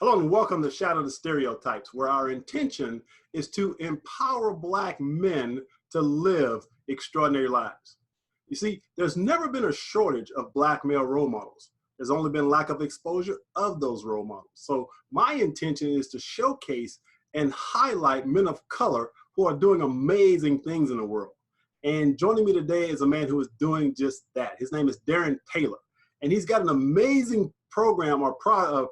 Hello and welcome to Shadow the Stereotypes, where our intention is to empower Black men to live extraordinary lives. You see, there's never been a shortage of Black male role models. There's only been lack of exposure of those role models. So my intention is to showcase and highlight men of color who are doing amazing things in the world. And joining me today is a man who is doing just that. His name is Daren Taylor, and he's got an amazing program or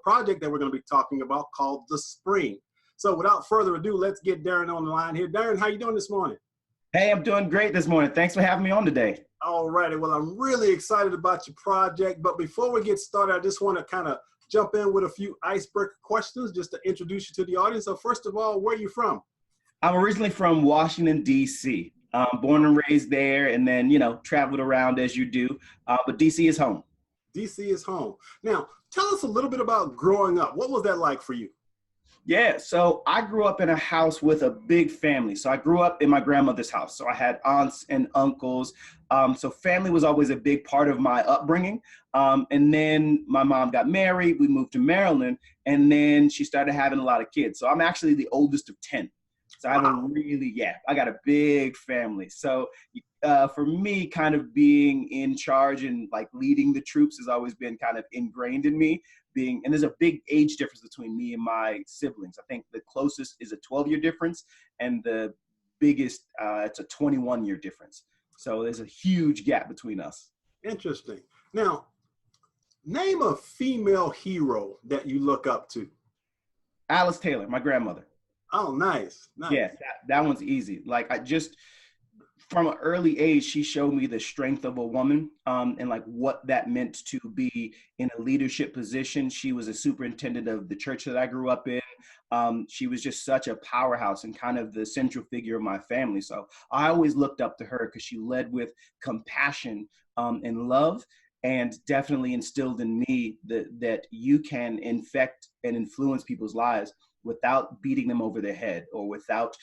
project that we're going to be talking about called The Spring. So without further ado, let's get Daren on the line here. Daren, how you doing this morning? Hey, I'm doing great this morning. Thanks for having me on today. All righty. Well, I'm really excited about your project. But before we get started, I just want to kind of jump in with a few icebreaker questions just to introduce you to the audience. So first of all, where are you from? I'm originally from Washington, D.C. Born and raised there, and then, traveled around as you do. But D.C. is home. DC is home. Now, tell us a little bit about growing up. What was that like for you? Yeah, so I grew up in a house with a big family. So I grew up in my grandmother's house. So I had aunts and uncles. So family was always a big part of my upbringing. And then my mom got married. We moved to Maryland. And then she started having a lot of kids. So I'm actually the oldest of 10. So I have I got a big family. So for me, kind of being in charge and like leading the troops has always been kind of ingrained in me. And there's a big age difference between me and my siblings. I think the closest is a 12-year difference, and the biggest, it's a 21-year difference. So there's a huge gap between us. Interesting. Now, name a female hero that you look up to. Alice Taylor, my grandmother. Oh, nice. Yeah, that one's easy. Like from an early age, she showed me the strength of a woman and like what that meant to be in a leadership position. She was a superintendent of the church that I grew up in. She was just such a powerhouse and kind of the central figure of my family. So I always looked up to her because she led with compassion and love, and definitely instilled in me that you can infect and influence people's lives without beating them over the head or without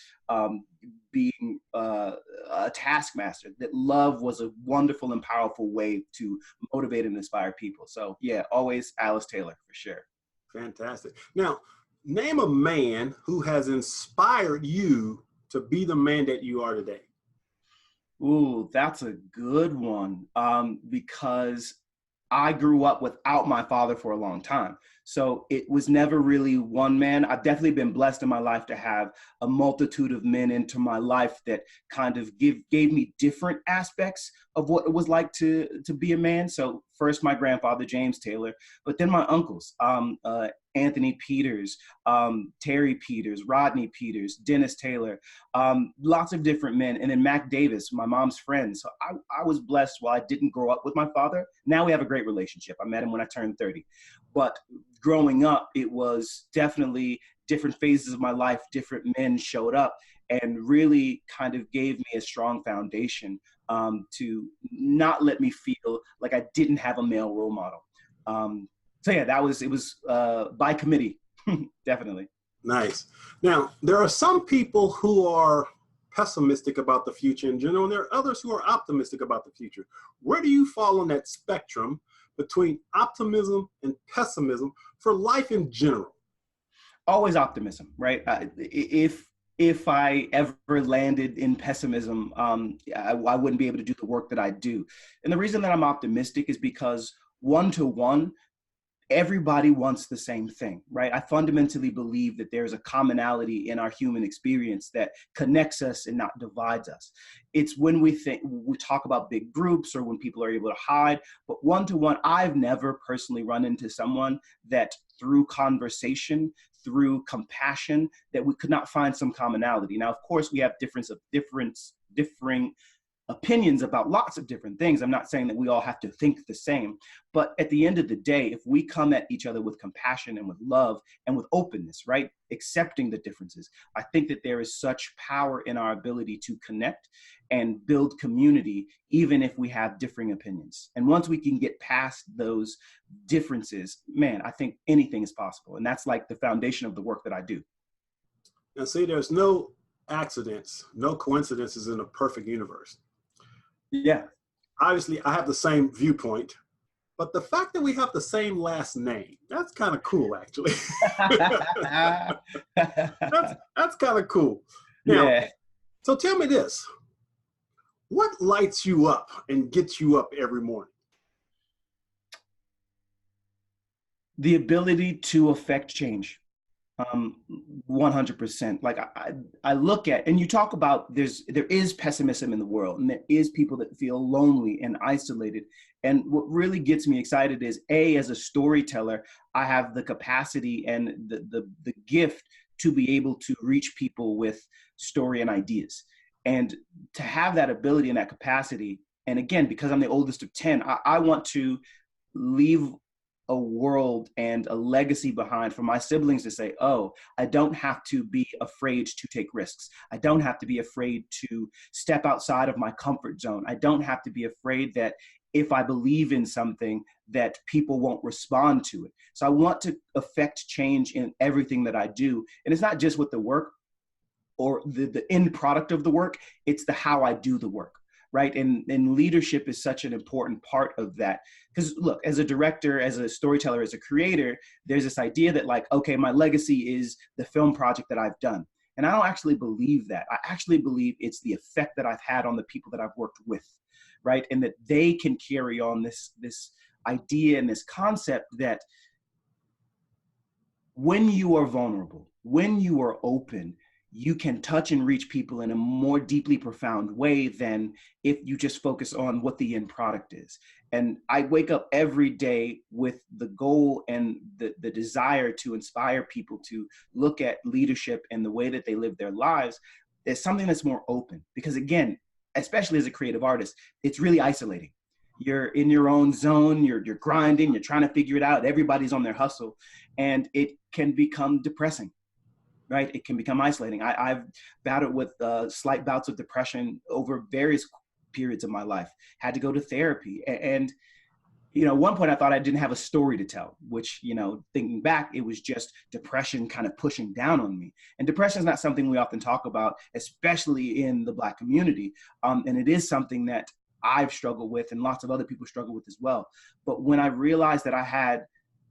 being a taskmaster. That love was a wonderful and powerful way to motivate and inspire people. So yeah, always Alice Taylor for sure. Fantastic. Now, name a man who has inspired you to be the man that you are today. Ooh, that's a good one because I grew up without my father for a long time. So it was never really one man. I've definitely been blessed in my life to have a multitude of men into my life that kind of gave me different aspects of what it was like to be a man. So first my grandfather, James Taylor, but then my uncles, Anthony Peters, Terry Peters, Rodney Peters, Dennis Taylor, lots of different men. And then Mac Davis, my mom's friend. So I was blessed while I didn't grow up with my father. Now we have a great relationship. I met him when I turned 30. But growing up, it was definitely different phases of my life, different men showed up and really kind of gave me a strong foundation to not let me feel like I didn't have a male role model. So yeah, it was by committee, definitely. Nice. Now, there are some people who are pessimistic about the future in general, and there are others who are optimistic about the future. Where do you fall on that spectrum between optimism and pessimism for life in general? Always optimism, right? If I ever landed in pessimism, I wouldn't be able to do the work that I do. And the reason that I'm optimistic is because one-to-one, everybody wants the same thing, right? I fundamentally believe that there's a commonality in our human experience that connects us and not divides us. It's when we talk about big groups or when people are able to hide, but one-to-one, I've never personally run into someone that through conversation, through compassion, that we could not find some commonality. Now, of course, we have differing opinions about lots of different things. I'm not saying that we all have to think the same, but at the end of the day, if we come at each other with compassion and with love and with openness, right, accepting the differences, I think that there is such power in our ability to connect and build community, even if we have differing opinions. And once we can get past those differences, man, I think anything is possible. And that's like the foundation of the work that I do. Now, see, there's no accidents, no coincidences in a perfect universe. Yeah. Obviously, I have the same viewpoint. But the fact that we have the same last name, that's kind of cool, actually. That's kind of cool. Now, Yeah. so tell me this. What lights you up and gets you up every morning? The ability to affect change. 100%. Like I look at, and you talk about there is pessimism in the world, and there is people that feel lonely and isolated. And what really gets me excited is as a storyteller, I have the capacity and the gift to be able to reach people with story and ideas. And to have that ability and that capacity, and again, because I'm the oldest of 10, I want to leave a world and a legacy behind for my siblings to say, oh, I don't have to be afraid to take risks. I don't have to be afraid to step outside of my comfort zone. I don't have to be afraid that if I believe in something that people won't respond to it. So I want to affect change in everything that I do. And it's not just with the work or the end product of the work, it's the how I do the work. Right. And leadership is such an important part of that. Because look, as a director, as a storyteller, as a creator, there's this idea that like, okay, my legacy is the film project that I've done. And I don't actually believe that. I actually believe it's the effect that I've had on the people that I've worked with. Right. And that they can carry on this idea and this concept that when you are vulnerable, when you are open, you can touch and reach people in a more deeply profound way than if you just focus on what the end product is. And I wake up every day with the goal and the desire to inspire people to look at leadership and the way that they live their lives as something that's more open. Because again, especially as a creative artist, it's really isolating. You're in your own zone, you're grinding, you're trying to figure it out. Everybody's on their hustle, and it can become depressing. Right? It can become isolating. I've battled with slight bouts of depression over various periods of my life, had to go to therapy. And, you know, at one point I thought I didn't have a story to tell, which, you know, thinking back, it was just depression kind of pushing down on me. And depression is not something we often talk about, especially in the Black community. And it is something that I've struggled with and lots of other people struggle with as well. But when I realized that I had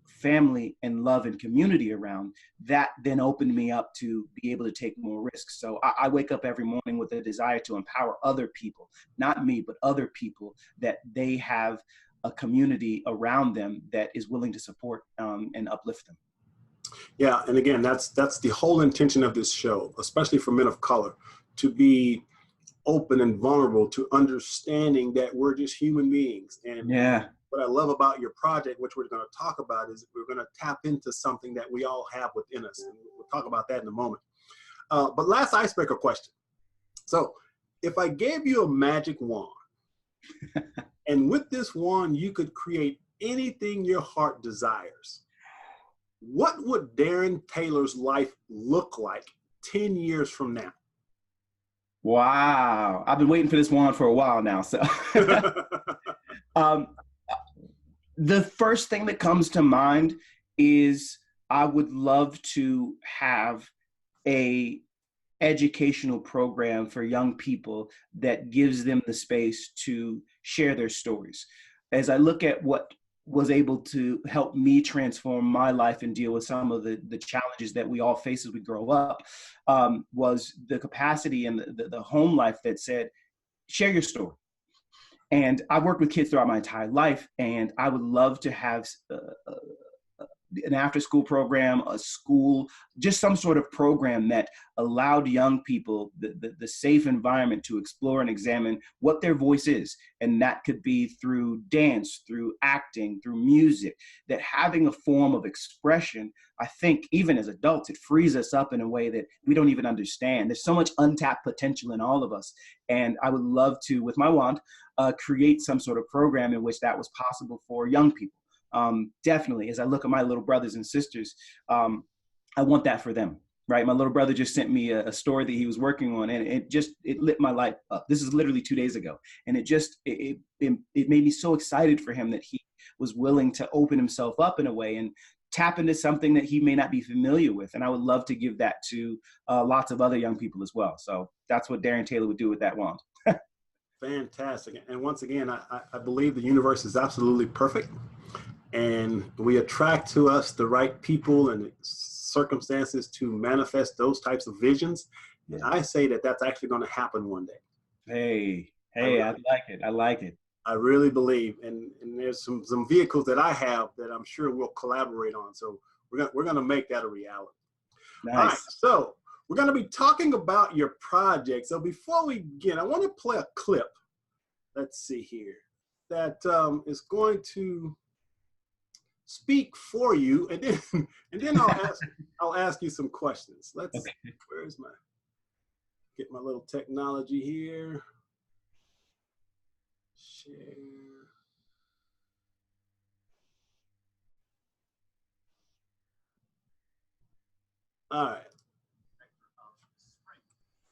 family and love and community around, that then opened me up to be able to take more risks. So I wake up every morning with a desire to empower other people, not me, but other people, that they have a community around them that is willing to support and uplift them. Yeah, and again, that's the whole intention of this show, especially for men of color, to be open and vulnerable to understanding that we're just human beings. And yeah, what I love about your project, which we're going to talk about, is we're going to tap into something that we all have within us. And we'll talk about that in a moment. But last icebreaker question. So if I gave you a magic wand, and with this wand, you could create anything your heart desires, what would Daren Taylor's life look like 10 years from now? Wow. I've been waiting for this wand for a while now. So the first thing that comes to mind is I would love to have a educational program for young people that gives them the space to share their stories. As I look at what was able to help me transform my life and deal with some of the challenges that we all face as we grow up, was the capacity and the home life that said, share your story. And I've worked with kids throughout my entire life, and I would love to have an after-school program, a school, just some sort of program that allowed young people the safe environment to explore and examine what their voice is. And that could be through dance, through acting, through music, that having a form of expression, I think even as adults, it frees us up in a way that we don't even understand. There's so much untapped potential in all of us. And I would love to, with my wand, create some sort of program in which that was possible for young people. Definitely, as I look at my little brothers and sisters, I want that for them, right? My little brother just sent me a story that he was working on, and it lit my light up. This is literally 2 days ago. And it made me so excited for him that he was willing to open himself up in a way and tap into something that he may not be familiar with. And I would love to give that to lots of other young people as well. So that's what Daren Taylor would do with that wand. Fantastic. And once again, I believe the universe is absolutely perfect, and we attract to us the right people and circumstances to manifest those types of visions. And I say that that's actually going to happen one day. Hey, I like it. I like it. I really believe, and there's some vehicles that I have that I'm sure we'll collaborate on. So we're gonna make that a reality. Nice. All right, so we're gonna be talking about your project. So before we begin, I want to play a clip. Let's see here, that is going to speak for you, and then I'll ask you some questions. Okay. Where's get my little technology here. Share. All right.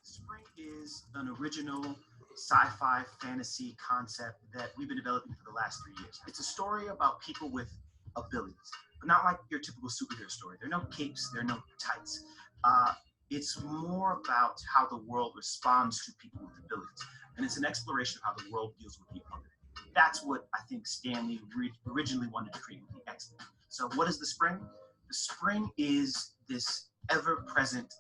Spring is an original sci-fi fantasy concept that we've been developing for the last 3 years. It's a story about people with abilities, but not like your typical superhero story. There are no capes, there are no tights. It's more about how the world responds to people with abilities. And it's an exploration of how the world deals with the other. That's what I think Stanley originally wanted to create with the X-Men. So what is the spring? The spring is this ever-present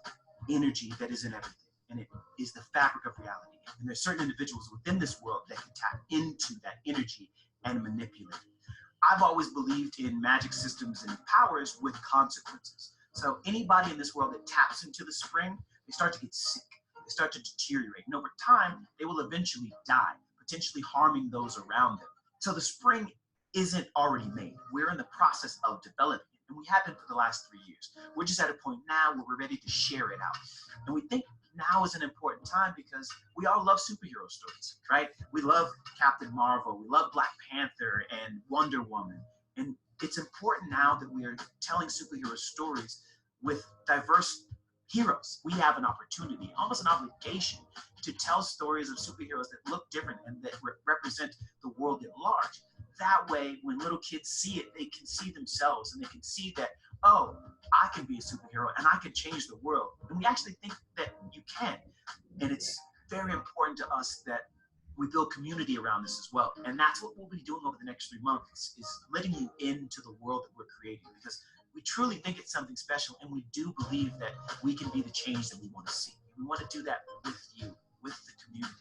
energy that is in everything. And it is the fabric of reality. And there's certain individuals within this world that can tap into that energy and manipulate it. I've always believed in magic systems and powers with consequences. So anybody in this world that taps into the spring, they start to get sick. They start to deteriorate. And over time, they will eventually die, potentially harming those around them. So the spring isn't already made. We're in the process of developing it. And we have been for the last 3 years. We're just at a point now where we're ready to share it out. And we think now is an important time because we all love superhero stories, right? We love Captain Marvel, we love Black Panther and Wonder Woman. And it's important now that we are telling superhero stories with diverse heroes. We have an opportunity, almost an obligation, to tell stories of superheroes that look different and that represent the world at large. That way, when little kids see it, they can see themselves and they can see that, oh, I can be a superhero and I can change the world. And we actually think that you can. And it's very important to us that we build community around this as well. And that's what we'll be doing over the next 3 months, is letting you into the world that we're creating, because we truly think it's something special. And we do believe that we can be the change that we want to see. We want to do that with you, with the community.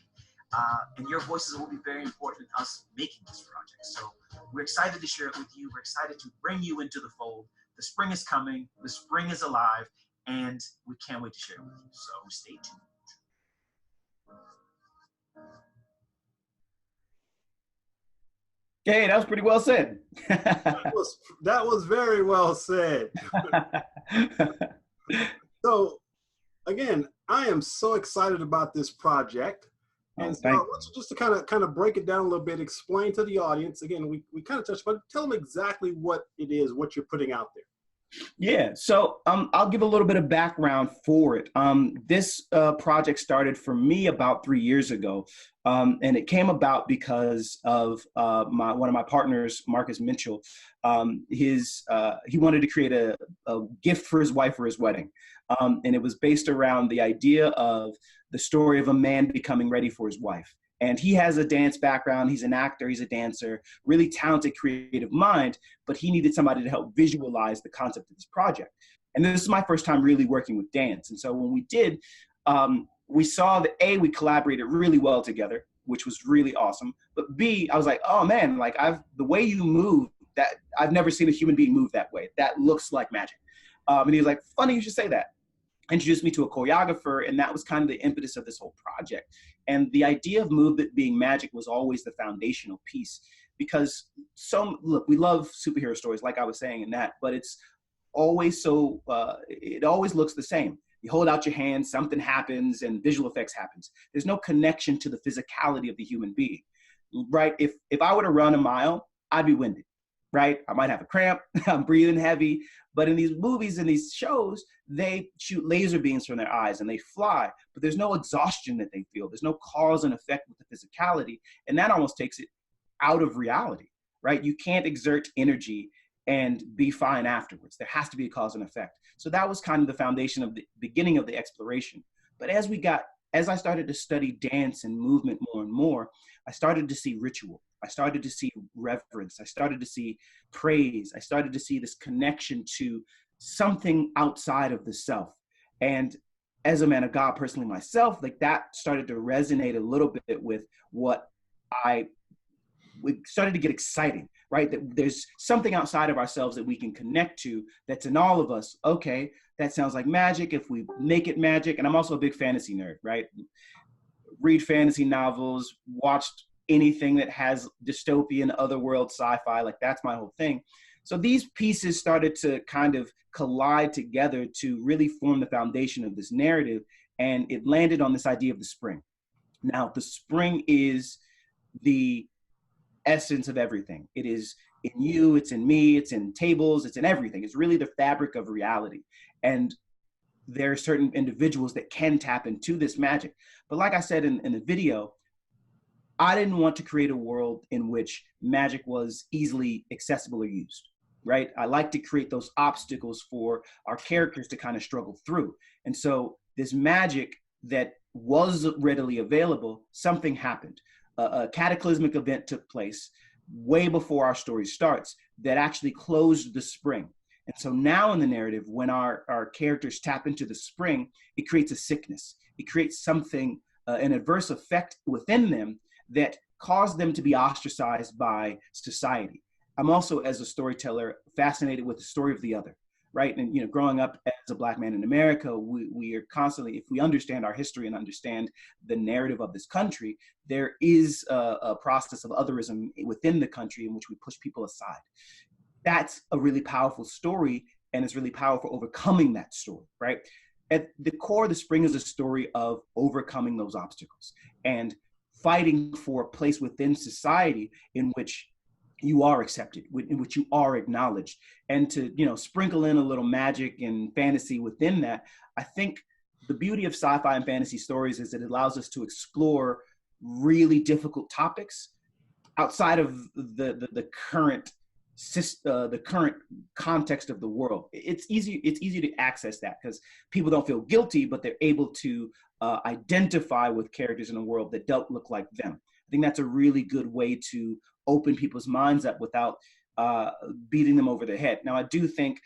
And your voices will be very important in us making this project. So we're excited to share it with you. We're excited to bring you into the fold. The spring is coming, the spring is alive, and we can't wait to share it with you. So stay tuned. Okay, that was pretty well said. that was very well said. So again, I am so excited about this project. And so I want you just to kind of break it down a little bit, explain to the audience. Again, we kind of touched on it. Tell them exactly what it is, what you're putting out there. Yeah, so I'll give a little bit of background for it. This project started for me about 3 years ago, and it came about because of one of my partners, Marcus Mitchell. He wanted to create a gift for his wife for his wedding, and it was based around the idea of the story of a man becoming ready for his wife. And he has a dance background. He's an actor. He's a dancer, really talented, creative mind, but he needed somebody to help visualize the concept of this project. And this is my first time really working with dance. And so when we did, we saw that A, we collaborated really well together, which was really awesome. But B, I was like, oh man, like the way you move, that I've never seen a human being move that way. That looks like magic. And he was like, funny you should say that. Introduced me to a choreographer, and that was kind of the impetus of this whole project. And the idea of movement being magic was always the foundational piece, because look, we love superhero stories, like I was saying in that, but it's always it always looks the same. You hold out your hand, something happens, and visual effects happens. There's no connection to the physicality of the human being, right? If I were to run a mile, I'd be winded, right? I might have a cramp, I'm breathing heavy, but in these movies and these shows, they shoot laser beams from their eyes and they fly, but there's no exhaustion that they feel. There's no cause and effect with the physicality, and that almost takes it out of reality, right? You can't exert energy and be fine afterwards. There has to be a cause and effect. So that was kind of the foundation of the beginning of the exploration. But as we got as I started to study dance and movement more and more, I started to see ritual. I started to see reverence. I started to see praise. I started to see this connection to something outside of the self. And as a man of God personally myself, like that started to resonate a little bit with what we started to get exciting, right? That there's something outside of ourselves that we can connect to that's in all of us. Okay, that sounds like magic if we make it magic. And I'm also a big fantasy nerd, right? Read fantasy novels, watched anything that has dystopian, otherworld sci-fi, like that's my whole thing. So these pieces started to kind of collide together to really form the foundation of this narrative. And it landed on this idea of the spring. Now, the spring is the essence of everything. It is in you, it's in me, it's in tables, it's in everything. It's really the fabric of reality. And there are certain individuals that can tap into this magic. But like I said in the video, I didn't want to create a world in which magic was easily accessible or used, right? I like to create those obstacles for our characters to kind of struggle through. And so this magic that was readily available, something happened. A cataclysmic event took place way before our story starts that actually closed the spring. And so now in the narrative, when our characters tap into the spring, it creates a sickness. It creates something, an adverse effect within them that caused them to be ostracized by society. I'm also, as a storyteller, fascinated with the story of the other, right? And, you know, growing up as a Black man in America, we are constantly, if we understand our history and understand the narrative of this country, there is a process of otherism within the country in which we push people aside. That's a really powerful story, and it's really powerful overcoming that story, right? At the core, the spring is a story of overcoming those obstacles and fighting for a place within society in which you are accepted, in which you are acknowledged, and to, you know, sprinkle in a little magic and fantasy within that. I think the beauty of sci-fi and fantasy stories is it allows us to explore really difficult topics outside of the current context of the world. It's easy to access that because people don't feel guilty, but they're able to identify with characters in a world that don't look like them. I think that's a really good way to open people's minds up without beating them over the head. Now, I do think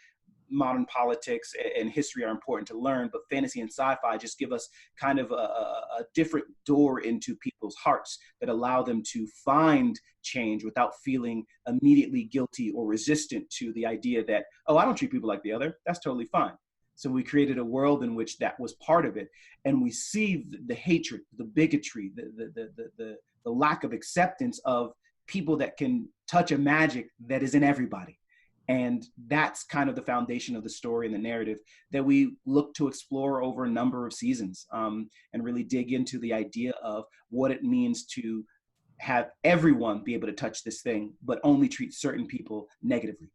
modern politics and history are important to learn, but fantasy and sci-fi just give us kind of a different door into people's hearts that allow them to find change without feeling immediately guilty or resistant to the idea that, oh, I don't treat people like the other. That's totally fine. So we created a world in which that was part of it. And we see the hatred, the bigotry, the lack of acceptance of people that can touch a magic that is in everybody. And that's kind of the foundation of the story and the narrative that we look to explore over a number of seasons, and really dig into the idea of what it means to have everyone be able to touch this thing, but only treat certain people negatively.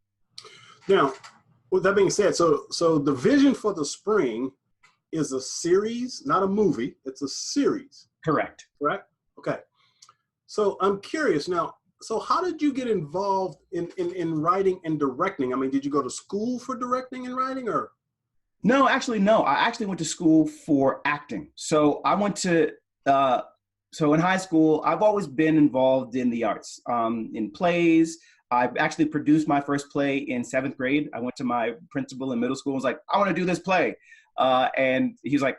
Now, with that being said, so the vision for the spring is a series, not a movie. It's a series. Correct. Correct? Okay. So I'm curious now, so how did you get involved in writing and directing? I mean, did you go to school for directing and writing, or? No. I actually went to school for acting. So I went to, so in high school, I've always been involved in the arts, in plays. I actually produced my first play in 7th grade. I went to my principal in middle school and was like, I want to do this play. And he's like,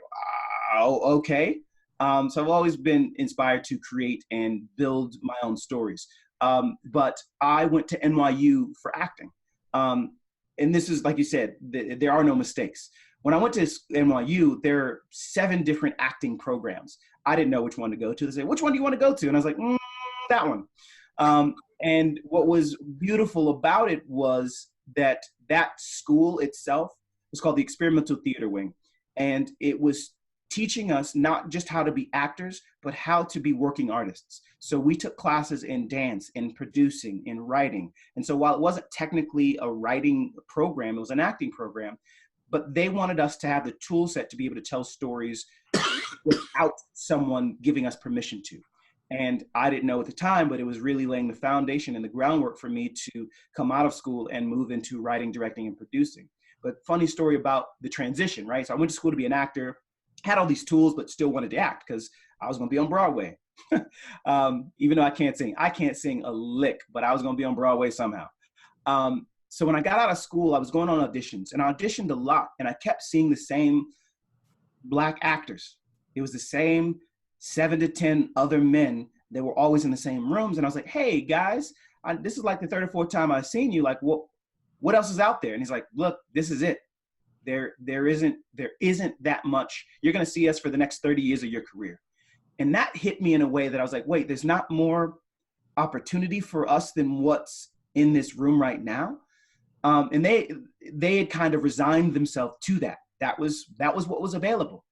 oh, okay. So I've always been inspired to create and build my own stories. But I went to NYU for acting. And this is, like you said, there are no mistakes. When I went to NYU, there are 7 different acting programs. I didn't know which one to go to. They said, which one do you want to go to? And I was like, that one. And what was beautiful about it was that school itself was called the Experimental Theater Wing. And it was teaching us not just how to be actors, but how to be working artists. So we took classes in dance, in producing, in writing. And so while it wasn't technically a writing program, it was an acting program, but they wanted us to have the tool set to be able to tell stories without someone giving us permission to. And I didn't know at the time, but it was really laying the foundation and the groundwork for me to come out of school and move into writing, directing, and producing. But funny story about the transition, right? So I went to school to be an actor. had all these tools, but still wanted to act because I was going to be on Broadway. Even though I can't sing a lick, but I was going to be on Broadway somehow. So when I got out of school, I was going on auditions, and I auditioned a lot, and I kept seeing the same Black actors. It was the same 7 to 10 other men that were always in the same rooms. And I was like, hey guys, this is like the third or fourth time I've seen you. Like, what else is out there? And he's like, look, this is it. There isn't that much. You're going to see us for the next 30 years of your career. And that hit me in a way that I was like, wait, there's not more opportunity for us than what's in this room right now. And they had kind of resigned themselves to that. That was what was available.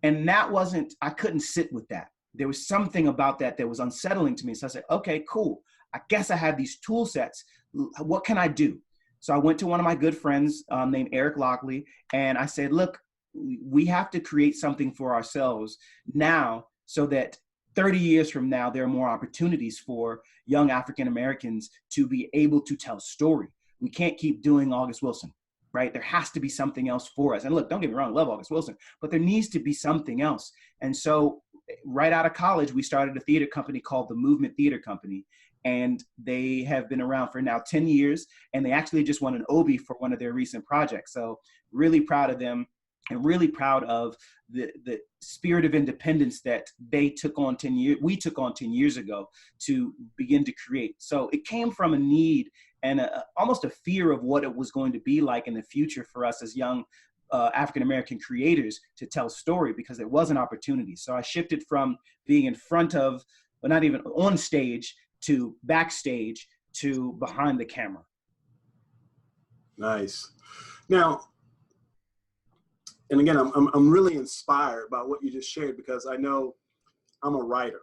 And I couldn't sit with that. There was something about that was unsettling to me. So I said, okay, cool. I guess I have these tool sets. What can I do? So I went to one of my good friends named Eric Lockley, and I said, look, we have to create something for ourselves now so that 30 years from now, there are more opportunities for young African Americans to be able to tell story. We can't keep doing August Wilson, right? There has to be something else for us. And look, don't get me wrong, I love August Wilson, but there needs to be something else. And so right out of college, we started a theater company called the Movement Theater Company. And they have been around for now 10 years. And they actually just won an Obie for one of their recent projects. So really proud of them, and really proud of the spirit of independence that we took on 10 years ago to begin to create. So it came from a need and almost a fear of what it was going to be like in the future for us as young African-American creators to tell story, because there was an opportunity. So I shifted from being in front of, but not even on stage, to backstage to behind the camera. Nice. Now, and again, I'm really inspired by what you just shared, because I know I'm a writer,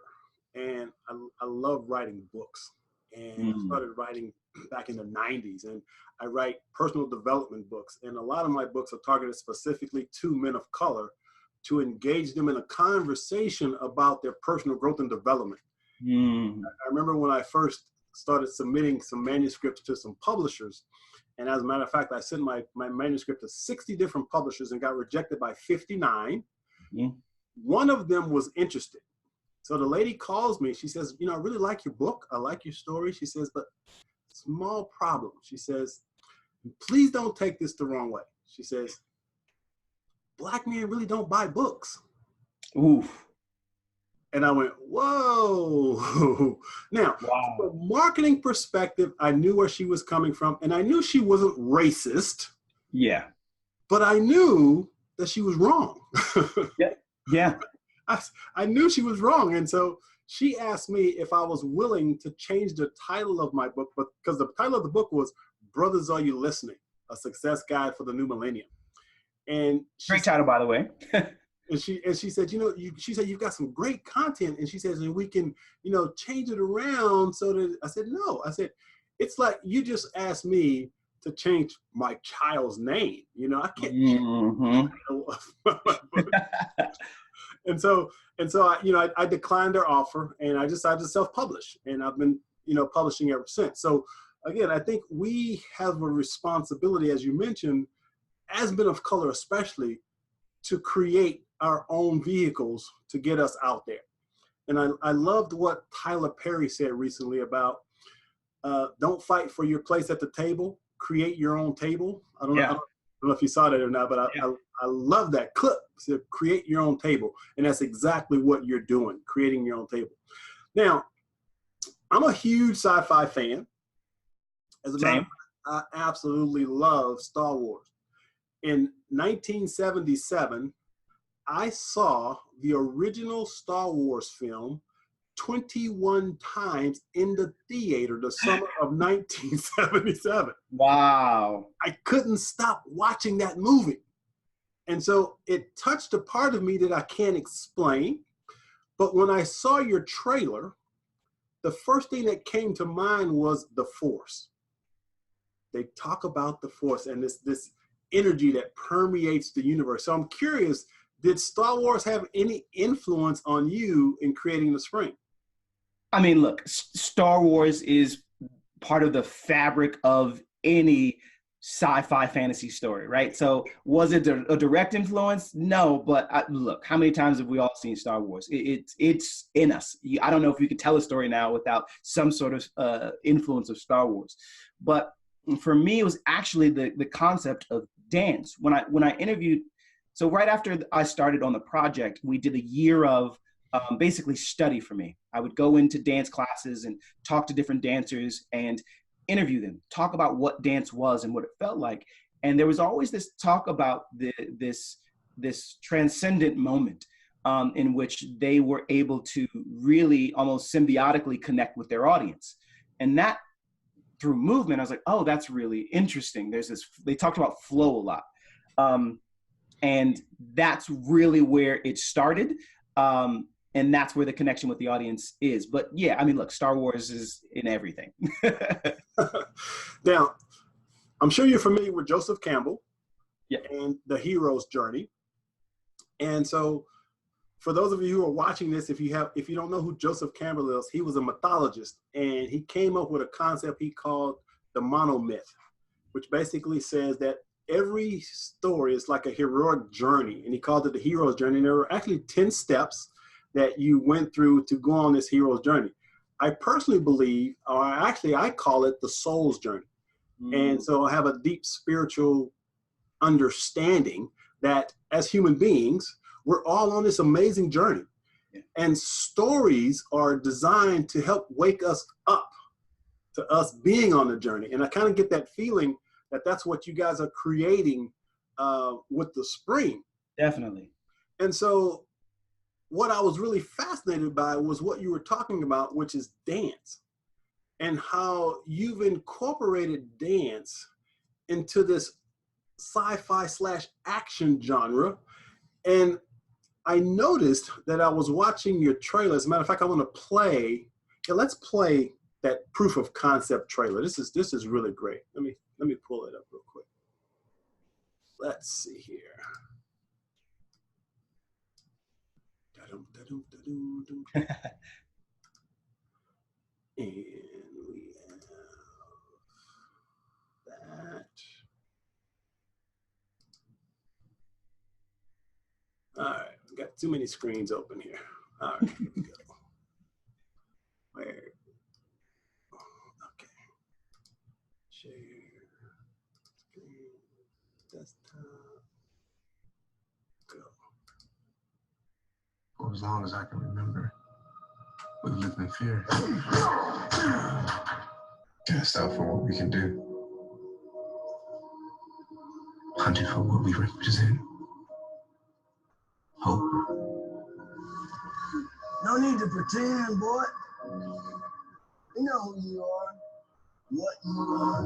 and I love writing books. And I started writing back in the 90s, and I write personal development books. And a lot of my books are targeted specifically to men of color, to engage them in a conversation about their personal growth and development. I remember when I first started submitting some manuscripts to some publishers, and as a matter of fact, I sent my manuscript to 60 different publishers and got rejected by 59. One of them was interested. So the lady calls me. She says, I really like your book. I like your story. She says, but small problem. She says, please don't take this the wrong way. She says, Black men really don't buy books. Oof. And I went, whoa. Now, wow. From a marketing perspective, I knew where she was coming from, and I knew she wasn't racist. Yeah. But I knew that she was wrong. Yeah. I knew she was wrong. And so she asked me if I was willing to change the title of my book, because the title of the book was Brothers, Are You Listening? A Success Guide for the New Millennium. And great title, by the way. And she said, she said, you've got some great content. And she says, and we can, change it around so that, I said, no. I said, it's like you just asked me to change my child's name. I can't change And so I declined her offer, and I decided to self-publish, and I've been, publishing ever since. So again, I think we have a responsibility, as you mentioned, as men of color especially, to create our own vehicles to get us out there. And I loved what Tyler Perry said recently about don't fight for your place at the table, create your own table. I don't know if you saw that or not, but I love that clip. So create your own table. And that's exactly what you're doing, creating your own table. Now, I'm a huge sci-fi fan. As a matter of fact, I absolutely love Star Wars. In 1977, I saw the original Star Wars film 21 times in the theater the summer of 1977. Wow. I couldn't stop watching that movie. And so it touched a part of me that I can't explain. But when I saw your trailer, the first thing that came to mind was the Force. They talk about the Force and this energy that permeates the universe. So I'm curious, did Star Wars have any influence on you in creating the Spring? I mean, look, Star Wars is part of the fabric of any sci-fi fantasy story, right? So was it a direct influence? No, but look, how many times have we all seen Star Wars? It's in us. I don't know if you could tell a story now without some sort of influence of Star Wars. But for me, it was actually the concept of dance. When I interviewed, so right after I started on the project, we did a year of basically study for me. I would go into dance classes and talk to different dancers and interview them, talk about what dance was and what it felt like. And there was always this talk about this transcendent moment in which they were able to really almost symbiotically connect with their audience. And that through movement, I was like, oh, that's really interesting. They talked about flow a lot. And that's really where it started. And that's where the connection with the audience is. But yeah, I mean, look, Star Wars is in everything. Now, I'm sure you're familiar with Joseph Campbell, yeah, and the hero's journey. And so for those of you who are watching this, if you don't know who Joseph Campbell is, he was a mythologist, and he came up with a concept he called the monomyth, which basically says that every story is like a heroic journey, and he called it the hero's journey. And there were actually 10 steps that you went through to go on this hero's journey. I personally believe, or actually I call it the soul's journey. And so I have a deep spiritual understanding that as human beings, we're all on this amazing journey. Yeah. And stories are designed to help wake us up to us being on the journey. And I kind of get that feeling that that's what you guys are creating with the spring. Definitely. And so what I was really fascinated by was what you were talking about, which is dance, and how you've incorporated dance into this sci-fi / action genre. And I noticed that I was watching your trailer. As a matter of fact, I want to play. Yeah, let's play that proof of concept trailer. This is really great. Let me pull it up real quick. Let's see here. And we have that. All right, we got too many screens open here. All right, here we go. Where? Okay. Share screen, desktop. Go. For as long as I can remember, we've lived in fear. Cast out for what we can do. Hunted for what we represent. Hope. No need to pretend, boy. You know who you are, what you are,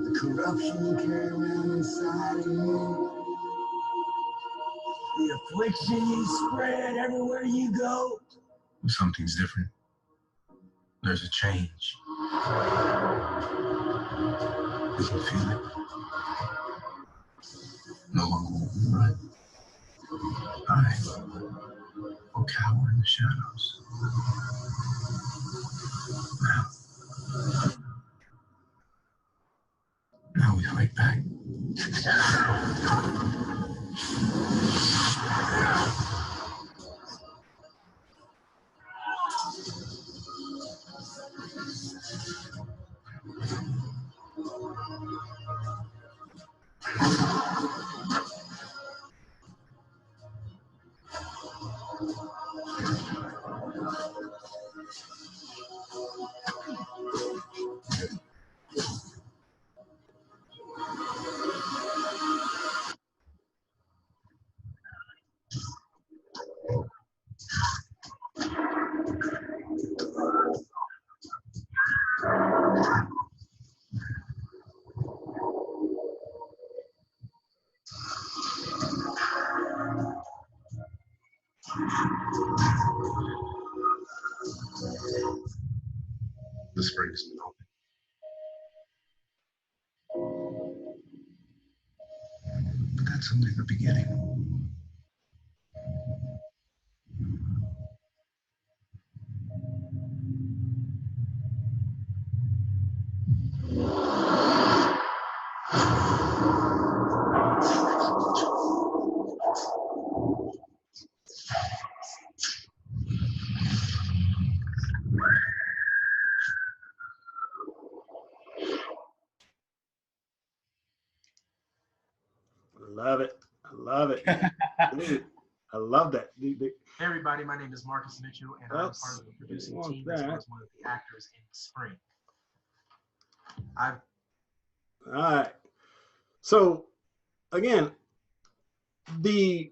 the corruption you carry around inside of you, the affliction you spread everywhere you go. Something's different. There's a change. We can feel it. No longer will we run. Hide or cower in the shadows. Now we fight back. The spring has been open. But that's only the beginning. love it. I love it. Dude, I love that. Hey everybody, my name is Marcus Mitchell, and I'm part of the producing team as well as one of the actors in Spring. All right. So again, the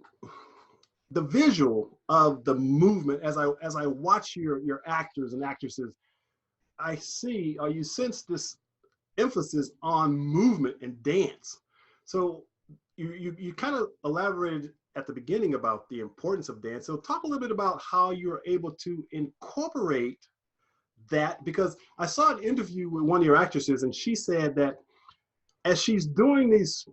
visual of the movement as I watch your actors and actresses, I see, or you sense this emphasis on movement and dance. So you kind of elaborated at the beginning about the importance of dance. So talk a little bit about how you're able to incorporate that, because I saw an interview with one of your actresses, and she said that as she's doing these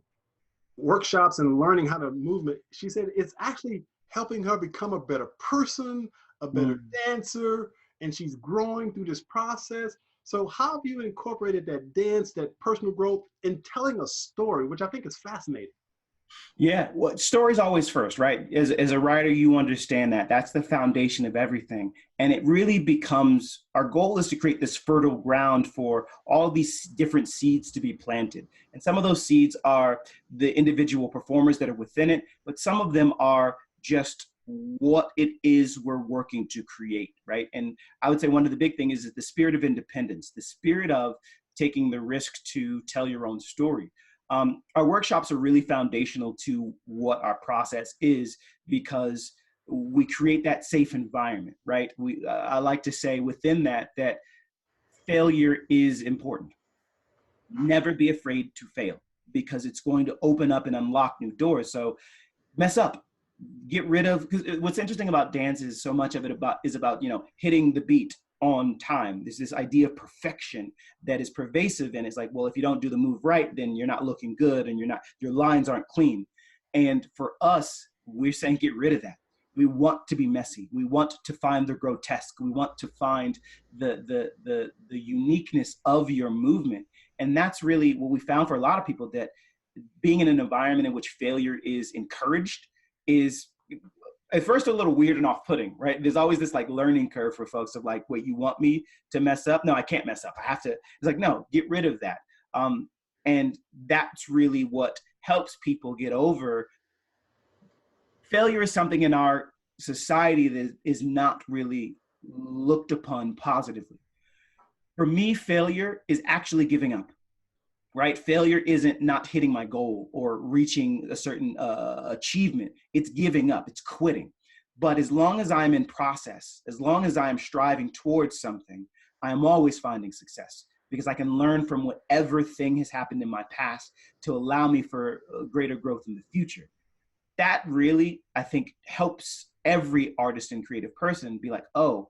workshops and learning how to movement, she said it's actually helping her become a better person, a better dancer, and she's growing through this process. So how have you incorporated that dance, that personal growth in telling a story, which I think is fascinating? Yeah, well, story's always first, right? As a writer, you understand that. That's the foundation of everything. And it really becomes, our goal is to create this fertile ground for all these different seeds to be planted. And some of those seeds are the individual performers that are within it, but some of them are just what it is we're working to create, right? And I would say one of the big things is the spirit of independence, the spirit of taking the risk to tell your own story. Our workshops are really foundational to what our process is, because we create that safe environment, right? I like to say within that failure is important. Never be afraid to fail, because it's going to open up and unlock new doors. So mess up, get rid of, because what's interesting about dance is so much of it is about, hitting the beat on time. There's this idea of perfection that is pervasive, and it's like, well, if you don't do the move right, then you're not looking good, and your lines aren't clean. And for us, we're saying get rid of that. We want to be messy. We want to find the grotesque. We want to find the uniqueness of your movement. And that's really what we found for a lot of people, that being in an environment in which failure is encouraged is at first a little weird and off-putting, right? There's always this like learning curve for folks of like, wait, you want me to mess up? No, I can't mess up. I have to. It's like, no, get rid of that. And that's really what helps people get over. Failure is something in our society that is not really looked upon positively. For me, failure is actually giving up, right? Failure isn't not hitting my goal or reaching a certain achievement. It's giving up, it's quitting. But as long as I'm in process, as long as I'm striving towards something, I'm always finding success, because I can learn from whatever thing has happened in my past to allow me for greater growth in the future. That really, I think, helps every artist and creative person be like, oh,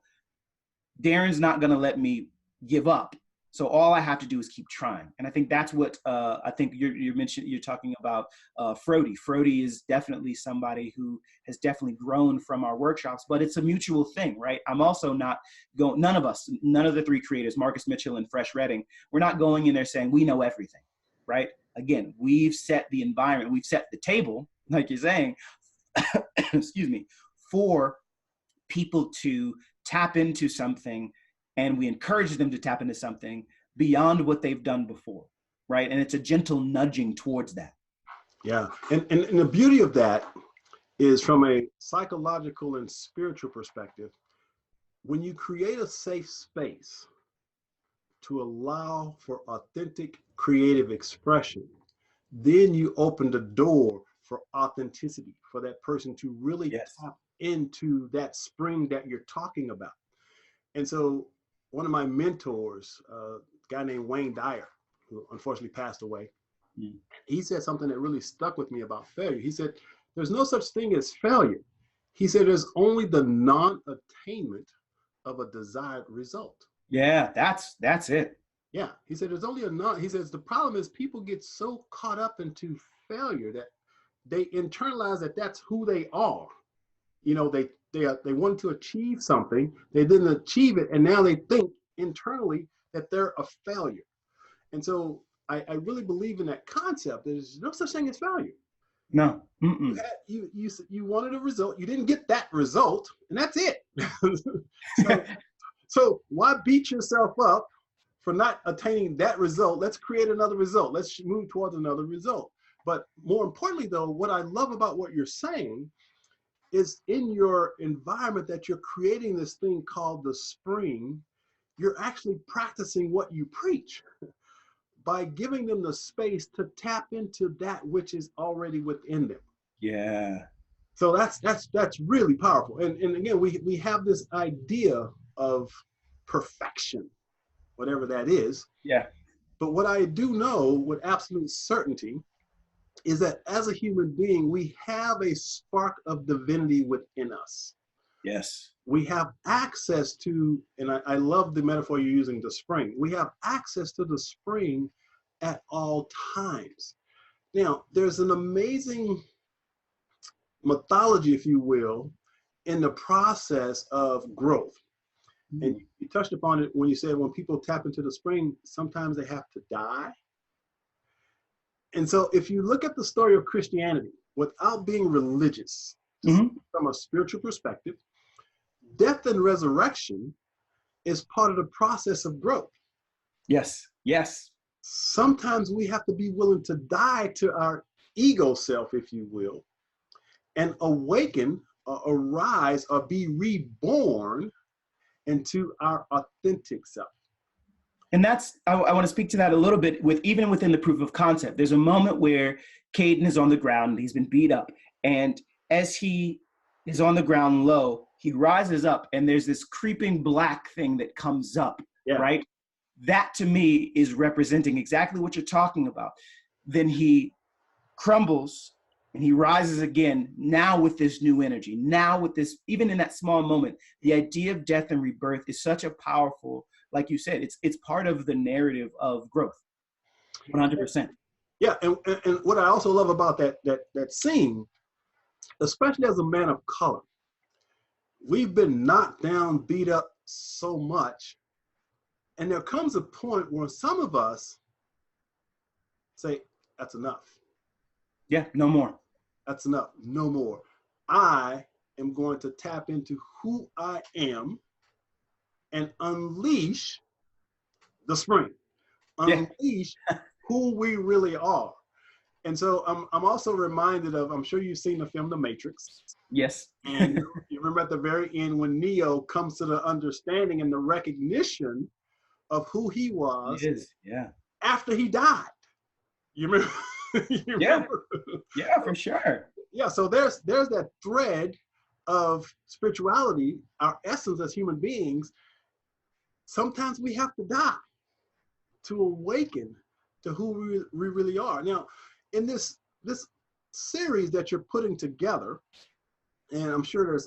Daren's not gonna let me give up. So all I have to do is keep trying. And I think that's what I think you're talking about Frody. Frody is definitely somebody who has definitely grown from our workshops, but it's a mutual thing, right? I'm also not going, none of the three creators, Marcus Mitchell and Fresh Redding, we're not going in there saying we know everything, right? Again, we've set the environment, we've set the table, like you're saying, excuse me, for people to tap into something, and we encourage them to tap into something beyond what they've done before, right? And it's a gentle nudging towards that. Yeah, and the beauty of that is, from a psychological and spiritual perspective, when you create a safe space to allow for authentic creative expression, then you open the door for authenticity, for that person to really tap into that spring that you're talking about. And so one of my mentors, a guy named Wayne Dyer, who unfortunately passed away, he said something that really stuck with me about failure. He said, there's no such thing as failure. He said, there's only the non-attainment of a desired result. Yeah, that's it. Yeah, he said, there's only he says, the problem is people get so caught up into failure that they internalize that that's who they are. You know, they want to achieve something, they didn't achieve it, and now they think internally that they're a failure. And so I really believe in that concept. There's no such thing as failure. No. You wanted a result, you didn't get that result, and that's it. so why beat yourself up for not attaining that result? Let's create another result. Let's move towards another result. But more importantly, though, what I love about what you're saying is in your environment that you're creating this thing called the spring, you're actually practicing what you preach by giving them the space to tap into that which is already within them. Yeah. So that's really powerful. And again, we have this idea of perfection, whatever that is. Yeah. But what I do know with absolute certainty is that as a human being, we have a spark of divinity within us. Yes. We have access to, and I love the metaphor you're using, the spring. We have access to the spring at all times. Now, there's an amazing mythology, if you will, in the process of growth. And you touched upon it when you said when people tap into the spring, sometimes they have to die. And so if you look at the story of Christianity without being religious, from a spiritual perspective, death and resurrection is part of the process of growth. Yes. Yes. Sometimes we have to be willing to die to our ego self, if you will, and awaken or arise or be reborn into our authentic self. And that's, I want to speak to that a little bit even within the proof of concept. There's a moment where Caden is on the ground, he's been beat up. And as he is on the ground low, he rises up and there's this creeping black thing that comes up, right? That to me is representing exactly what you're talking about. Then he crumbles and he rises again, now with this new energy, now with this, even in that small moment, the idea of death and rebirth is such a powerful, like you said, it's part of the narrative of growth, 100%. Yeah, and what I also love about that scene, especially as a man of color, we've been knocked down, beat up so much, and there comes a point where some of us say, that's enough. Yeah, no more. That's enough, no more. I am going to tap into who I am and unleash the spring, unleash who we really are. And so I'm also reminded of, I'm sure you've seen the film The Matrix. Yes. And you remember at the very end when Neo comes to the understanding and the recognition of who he was after he died. You remember? Remember? Yeah, for sure. Yeah, so there's that thread of spirituality, our essence as human beings. Sometimes we have to die to awaken to who we really are. Now, in this series that you're putting together, and I'm sure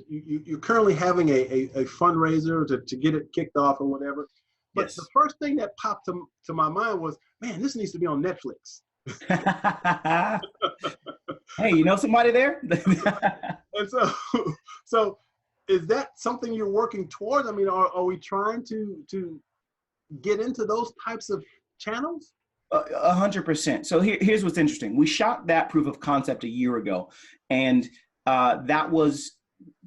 you're currently having a fundraiser to get it kicked off or whatever. But the first thing that popped to my mind was, man, this needs to be on Netflix. Hey, you know somebody there? And so is that something you're working towards? I mean, are we trying to get into those types of channels? 100%. So here's what's interesting. We shot that proof of concept a year ago, and that was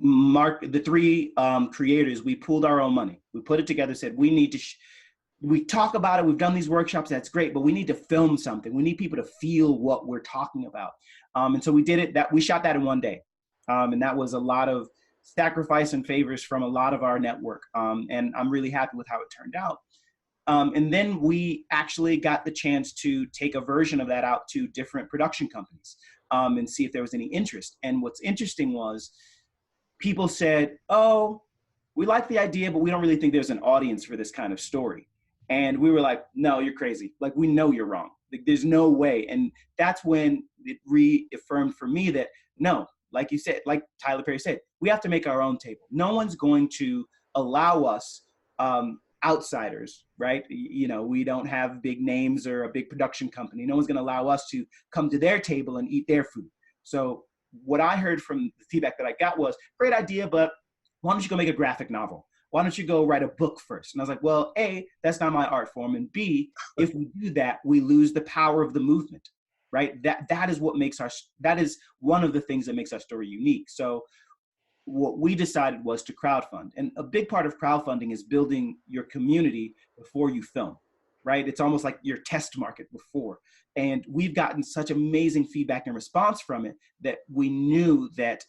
the three creators. We pooled our own money. We put it together, said we need to, we talk about it. We've done these workshops. That's great, but we need to film something. We need people to feel what we're talking about. And so we did it. We shot that in one day. And that was a lot of sacrifice and favors from a lot of our network. And I'm really happy with how it turned out. And then we actually got the chance to take a version of that out to different production companies and see if there was any interest. And what's interesting was people said, oh, we like the idea, but we don't really think there's an audience for this kind of story. And we were like, no, you're crazy. Like, we know you're wrong. Like, there's no way. And that's when it reaffirmed for me that, no, like you said, like Tyler Perry said, we have to make our own table. No one's going to allow us outsiders, right? You know, we don't have big names or a big production company. No one's going to allow us to come to their table and eat their food. So what I heard from the feedback that I got was, great idea, but why don't you go make a graphic novel? Why don't you go write a book first? And I was like, well, A, that's not my art form. And B, if we do that, we lose the power of the movement, right? That is what makes that is one of the things that makes our story unique. So what we decided was to crowdfund. And a big part of crowdfunding is building your community before you film, right? It's almost like your test market before. And we've gotten such amazing feedback and response from it that we knew that,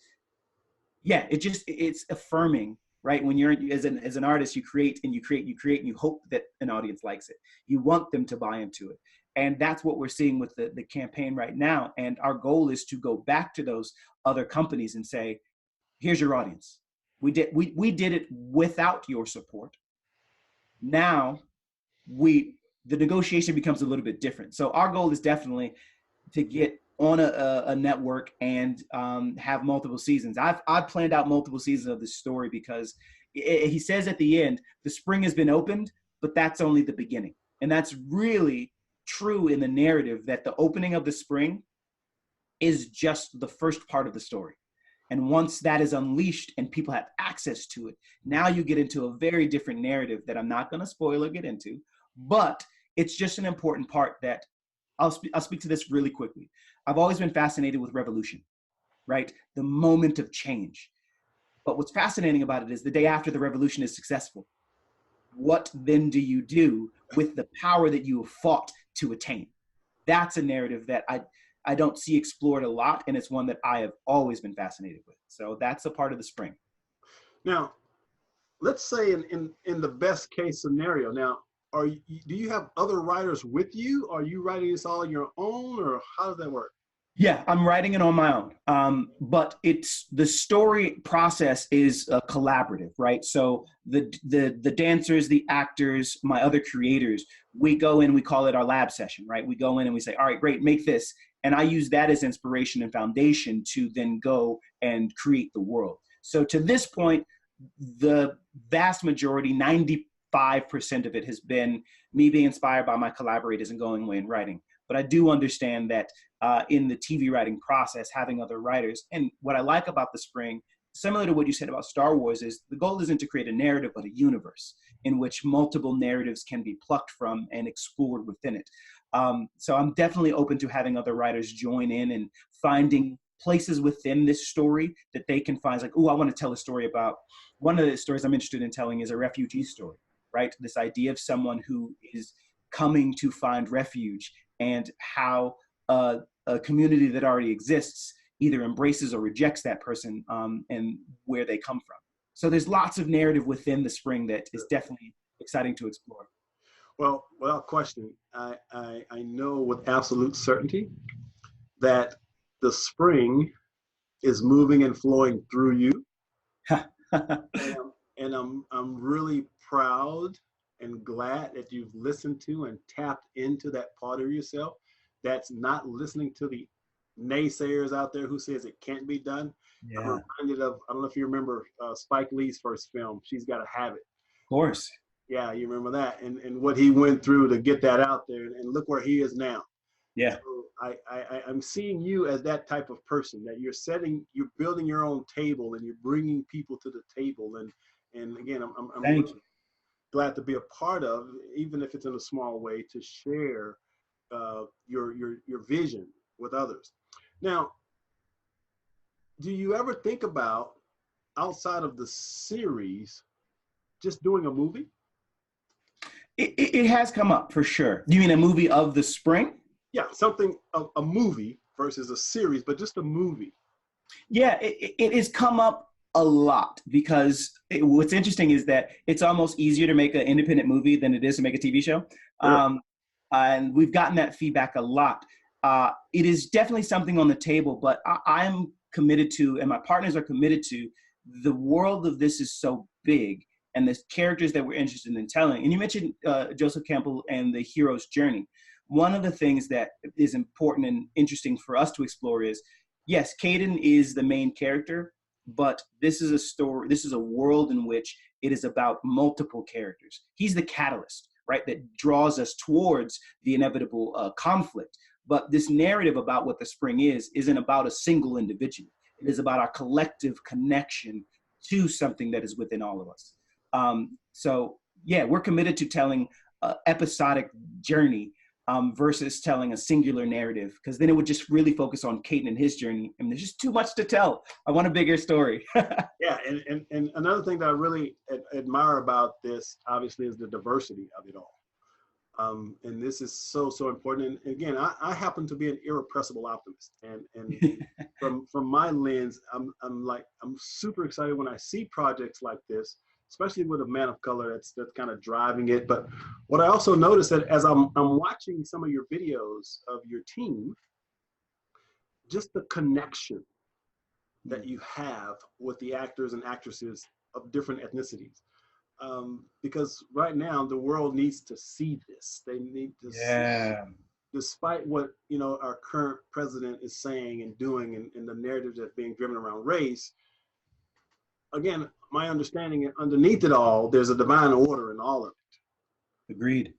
yeah, it's affirming, right? When you're as an artist, you create and you hope that an audience likes it. You want them to buy into it. And that's what we're seeing with the campaign right now. And our goal is to go back to those other companies and say, here's your audience. We did it without your support. Now the negotiation becomes a little bit different. So our goal is definitely to get on a network and have multiple seasons. I've planned out multiple seasons of this story because he says at the end, the spring has been opened, but that's only the beginning. And that's really true in the narrative, that the opening of the spring is just the first part of the story. And once that is unleashed and people have access to it, now you get into a very different narrative that I'm not going to spoil or get into, but it's just an important part that I'll speak to this really quickly. I've always been fascinated with revolution, right? The moment of change. But what's fascinating about it is the day after the revolution is successful, what then do you do with the power that you have fought to attain? That's a narrative that I don't see explored a lot, and it's one that I have always been fascinated with. So that's a part of the spring. Now, let's say in the best case scenario, now, do you have other writers with you? Are you writing this all on your own, or how does that work? Yeah, I'm writing it on my own, but the story process is collaborative, right? So the dancers, the actors, my other creators, we go in, we call it our lab session, right? We go in and we say, all right, great, make this. And I use that as inspiration and foundation to then go and create the world. So to this point, the vast majority, 95% of it has been me being inspired by my collaborators and going away and writing. But I do understand that in the TV writing process, having other writers, and what I like about the spring, similar to what you said about Star Wars, is the goal isn't to create a narrative, but a universe in which multiple narratives can be plucked from and explored within it. So I'm definitely open to having other writers join in and finding places within this story that they can find, like, oh, I want to tell a story about, one of the stories I'm interested in telling is a refugee story, right? This idea of someone who is coming to find refuge and how a community that already exists either embraces or rejects that person and where they come from. So there's lots of narrative within the spring that is definitely exciting to explore. Well, without question, I know with absolute certainty that the spring is moving and flowing through you. and I'm really proud and glad that you've listened to and tapped into that part of yourself that's not listening to the naysayers out there who says it can't be done. Yeah. I'm reminded of, I don't know if you remember Spike Lee's first film, She's Gotta Have It. Of course. Yeah, you remember that, and what he went through to get that out there, and look where he is now. Yeah. So I'm seeing you as that type of person, that you're building your own table and you're bringing people to the table, and again, I'm really glad to be a part of, even if it's in a small way, to share your vision with others. Now, do you ever think about, outside of the series, just doing a movie? It has come up for sure. You mean a movie of the spring? Yeah, something, a movie versus a series, but just a movie. Yeah, it has come up a lot because what's interesting is that it's almost easier to make an independent movie than it is to make a TV show. Sure. And we've gotten that feedback a lot. It is definitely something on the table, but I'm committed to, and my partners are committed to, the world of this is so big, and the characters that we're interested in telling. And you mentioned Joseph Campbell and the hero's journey. One of the things that is important and interesting for us to explore is, yes, Caden is the main character, but this is a story, this is a world in which it is about multiple characters. He's the catalyst, right, that draws us towards the inevitable conflict. But this narrative about what the spring isn't about a single individual. It is about our collective connection to something that is within all of us. So yeah, we're committed to telling an episodic journey versus telling a singular narrative, because then it would just really focus on Caden and his journey, and there's just too much to tell. I want a bigger story. Yeah, and another thing that I really admire about this, obviously, is the diversity of it all. And this is so, so important. And again, I happen to be an irrepressible optimist. And from my lens, I'm super excited when I see projects like this, especially with a man of color that's kind of driving it. But what I also noticed that as I'm watching some of your videos of your team, just the connection that you have with the actors and actresses of different ethnicities. Because right now the world needs to see this. They need to see, despite what our current president is saying and doing, and the narratives that are being driven around race. Again, my understanding underneath it all, there's a divine order in all of it. Agreed.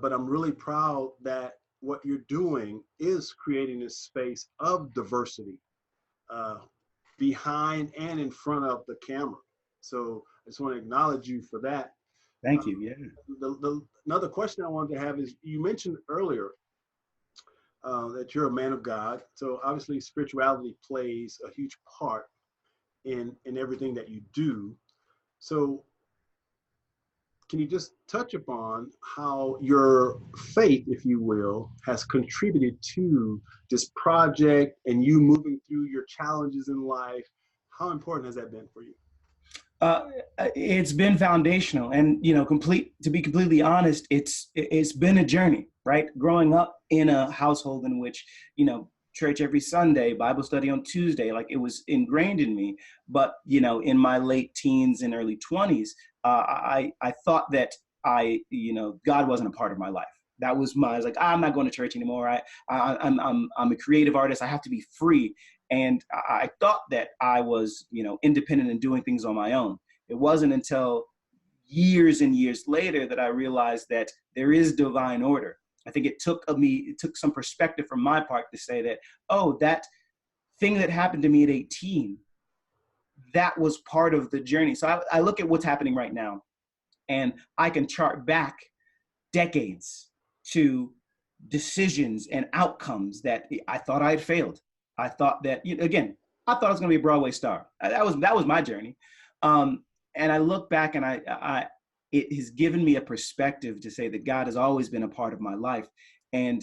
But I'm really proud that what you're doing is creating this space of diversity behind and in front of the camera. So I just want to acknowledge you for that. Thank you. Yeah. Another question I wanted to have is, you mentioned earlier that you're a man of God. So obviously spirituality plays a huge part in everything that you do. So can you just touch upon how your faith, if you will, has contributed to this project and you moving through your challenges in life? How important has that been for you? It's been foundational, and to be completely honest, it's been a journey, right? Growing up in a household in which church every Sunday, Bible study on Tuesday, like it was ingrained in me. But in my late teens and early 20s, I thought that God wasn't a part of my life. That was I was like, I'm not going to church anymore. I'm a creative artist. I have to be free. And I thought that I was, independent and doing things on my own. It wasn't until years and years later that I realized that there is divine order. I think it took some perspective from my part to say that, oh, that thing that happened to me at 18, that was part of the journey. So I look at what's happening right now, and I can chart back decades to decisions and outcomes that I thought I had failed. I thought that, again, I thought I was going to be a Broadway star. That was my journey. And I look back, and it has given me a perspective to say that God has always been a part of my life. And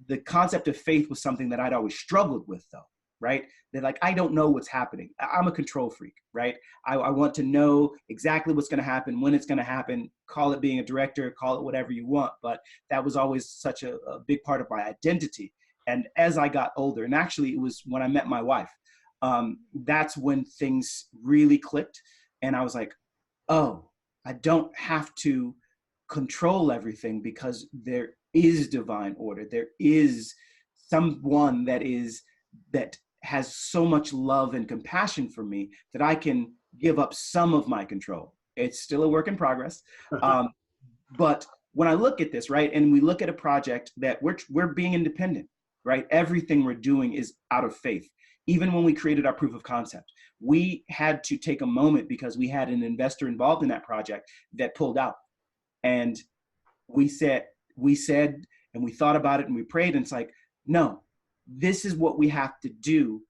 the concept of faith was something that I'd always struggled with, though, right? That I don't know what's happening. I'm a control freak, right? I want to know exactly what's going to happen, when it's going to happen, call it being a director, call it whatever you want. But that was always such a big part of my identity. And as I got older, and actually it was when I met my wife, that's when things really clicked. And I was like, oh, I don't have to control everything, because there is divine order. There is someone that has so much love and compassion for me that I can give up some of my control. It's still a work in progress. But when I look at this, right, and we look at a project that we're being independent, right? Everything we're doing is out of faith. Even when we created our proof of concept, we had to take a moment because we had an investor involved in that project that pulled out. And we said, and we thought about it, and we prayed, and it's like, no, this is what we have to do.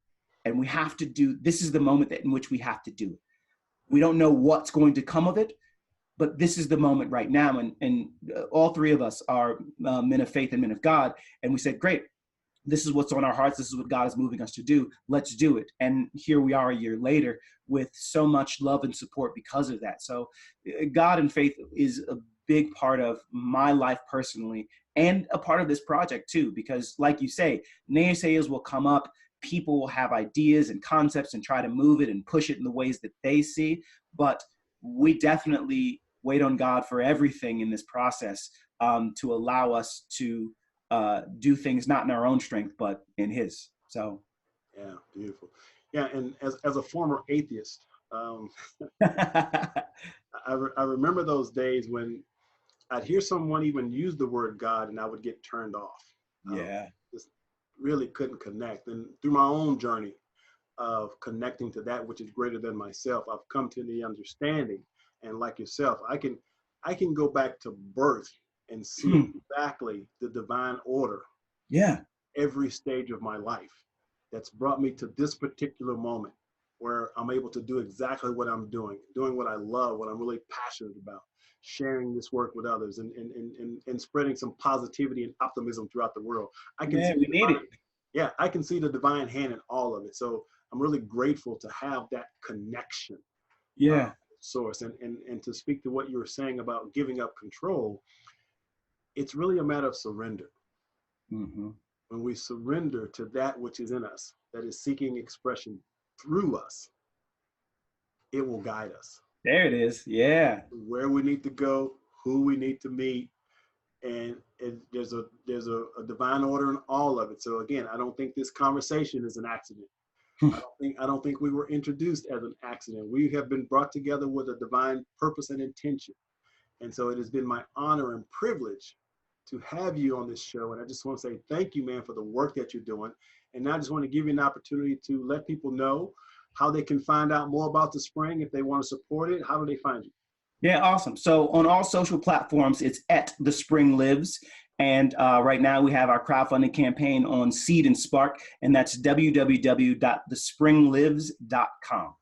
And this is the moment in which we have to do it. We don't know what's going to come of it, but this is the moment right now. And all three of us are men of faith and men of God. And we said, great, this is what's on our hearts. This is what God is moving us to do. Let's do it. And here we are a year later with so much love and support because of that. So God and faith is a big part of my life personally, and a part of this project too, because like you say, naysayers will come up. People will have ideas and concepts and try to move it and push it in the ways that they see. But we definitely wait on God for everything in this process, to allow us to do things not in our own strength, but in His. So, yeah, beautiful. Yeah, and as a former atheist, I remember those days when I'd hear someone even use the word God, and I would get turned off. Just really couldn't connect. And through my own journey of connecting to that which is greater than myself, I've come to the understanding. And like yourself, I can go back to birth and see exactly the divine order. Yeah. Every stage of my life that's brought me to this particular moment where I'm able to do exactly what I'm doing what I love, what I'm really passionate about. sharing this work with others and spreading some positivity and optimism throughout the world. I can see we need it. Yeah, I can see the divine hand in all of it. So I'm really grateful to have that connection. Yeah. Source. And to speak to what you were saying about giving up control, it's really a matter of surrender. Mm-hmm. When we surrender to that which is in us, that is seeking expression through us, it will guide us. There it is. Yeah. Where we need to go, who we need to meet, and there's a divine order in all of it. So again, I don't think this conversation is an accident. I don't think we were introduced as an accident. We have been brought together with a divine purpose and intention. And so it has been my honor and privilege to have you on this show. And I just want to say thank you, man, for the work that you're doing. And now I just want to give you an opportunity to let people know how they can find out more about the Spring. If they want to support it, how do they find you? Yeah, awesome. So on all social platforms, it's at The Spring Lives. And right now we have our crowdfunding campaign on Seed and Spark, and that's www.thespringlives.com.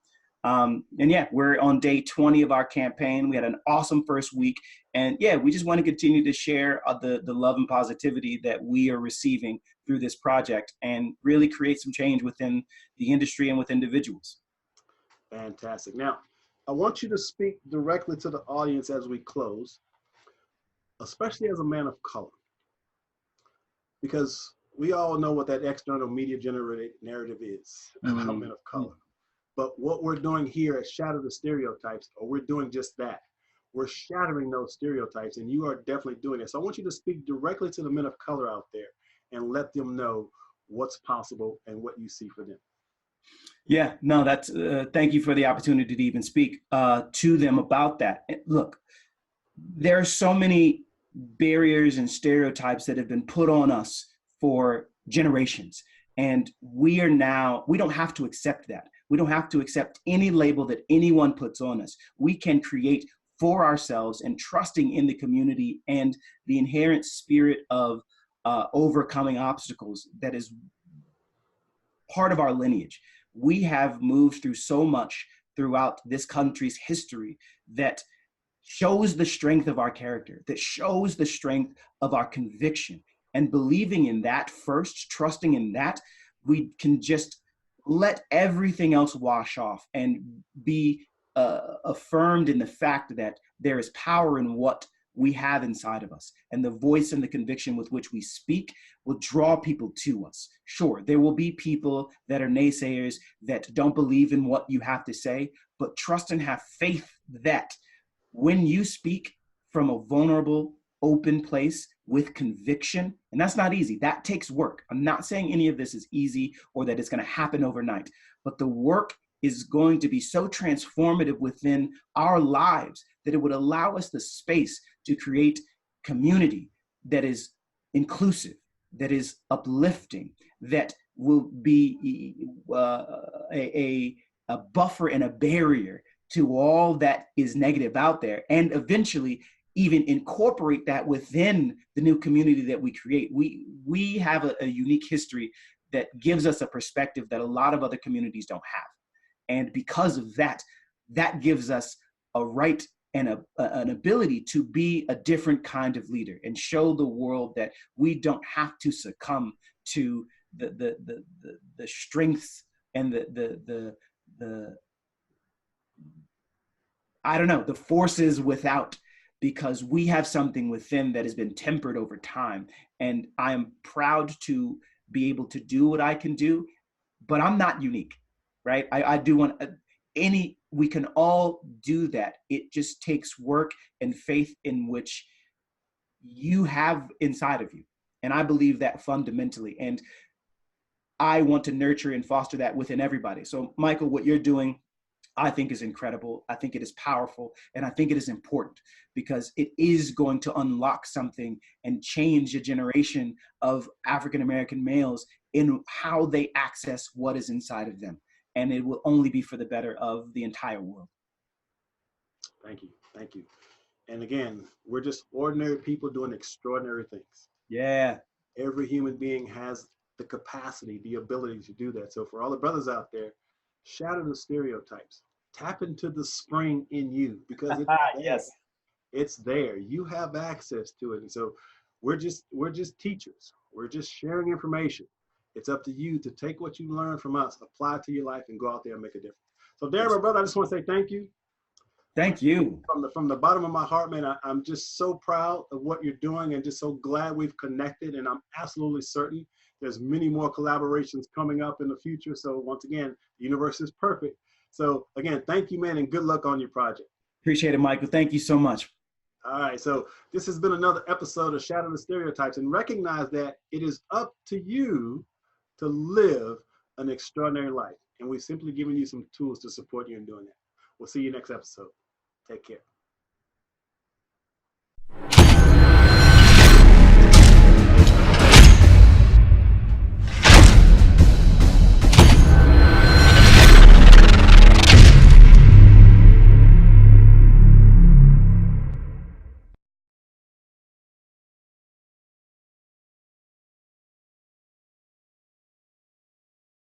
And yeah, we're on day 20 of our campaign. We had an awesome first week. And yeah, we just want to continue to share the love and positivity that we are receiving through this project and really create some change within the industry and with individuals. Fantastic. Now, I want you to speak directly to the audience as we close, especially as a man of color, because we all know what that external media generated narrative is about men of color. But what we're doing here at Shatter the Stereotypes, or we're doing just that. We're shattering those stereotypes, and you are definitely doing it. So I want you to speak directly to the men of color out there and let them know what's possible and what you see for them. Yeah, no, that's, thank you for the opportunity to even speak to them about that. Look, there are so many barriers and stereotypes that have been put on us for generations. And we don't have to accept that. We don't have to accept any label that anyone puts on us. We can create for ourselves and trusting in the community and the inherent spirit of overcoming obstacles that is part of our lineage. We have moved through so much throughout this country's history that shows the strength of our character, that shows the strength of our conviction. And believing in that first, trusting in that, we can just let everything else wash off and be affirmed in the fact that there is power in what we have inside of us. And the voice and the conviction with which we speak will draw people to us. Sure, there will be people that are naysayers that don't believe in what you have to say, but trust and have faith that when you speak from a vulnerable, open place with conviction, and that's not easy, that takes work. I'm not saying any of this is easy or that it's going to happen overnight, but the work is going to be so transformative within our lives that it would allow us the space to create community that is inclusive, that is uplifting, that will be a buffer and a barrier to all that is negative out there, and eventually even incorporate that within the new community that we create. We have a unique history that gives us a perspective that a lot of other communities don't have. And because of that, that gives us a right and an ability to be a different kind of leader and show the world that we don't have to succumb to the strengths and the I don't know, the forces without, because we have something within that has been tempered over time. And I am proud to be able to do what I can do, but I'm not unique, right? I do want we can all do that. It just takes work and faith in which you have inside of you. And I believe that fundamentally. And I want to nurture and foster that within everybody. So Michael, what you're doing, I think is incredible. I think it is powerful. And I think it is important because it is going to unlock something and change a generation of African-American males in how they access what is inside of them. And it will only be for the better of the entire world. Thank you. Thank you. And again, we're just ordinary people doing extraordinary things. Yeah. Every human being has the capacity, the ability to do that. So for all the brothers out there, shatter the stereotypes. Tap into the spring in you, because it's there. Yes. It's there. You have access to it. And so we're just teachers. We're just sharing information. It's up to you to take what you learn from us, apply it to your life, and go out there and make a difference. So Daren, my brother, I just want to say thank you. Thank you. From the bottom of my heart, man, I'm just so proud of what you're doing and just so glad we've connected. And I'm absolutely certain there's many more collaborations coming up in the future. So once again, the universe is perfect. So again, thank you, man, and good luck on your project. Appreciate it, Michael. Thank you so much. All right, so this has been another episode of Shatter the Stereotypes, and recognize that it is up to you to live an extraordinary life. And we've simply given you some tools to support you in doing that. We'll see you next episode. Take care.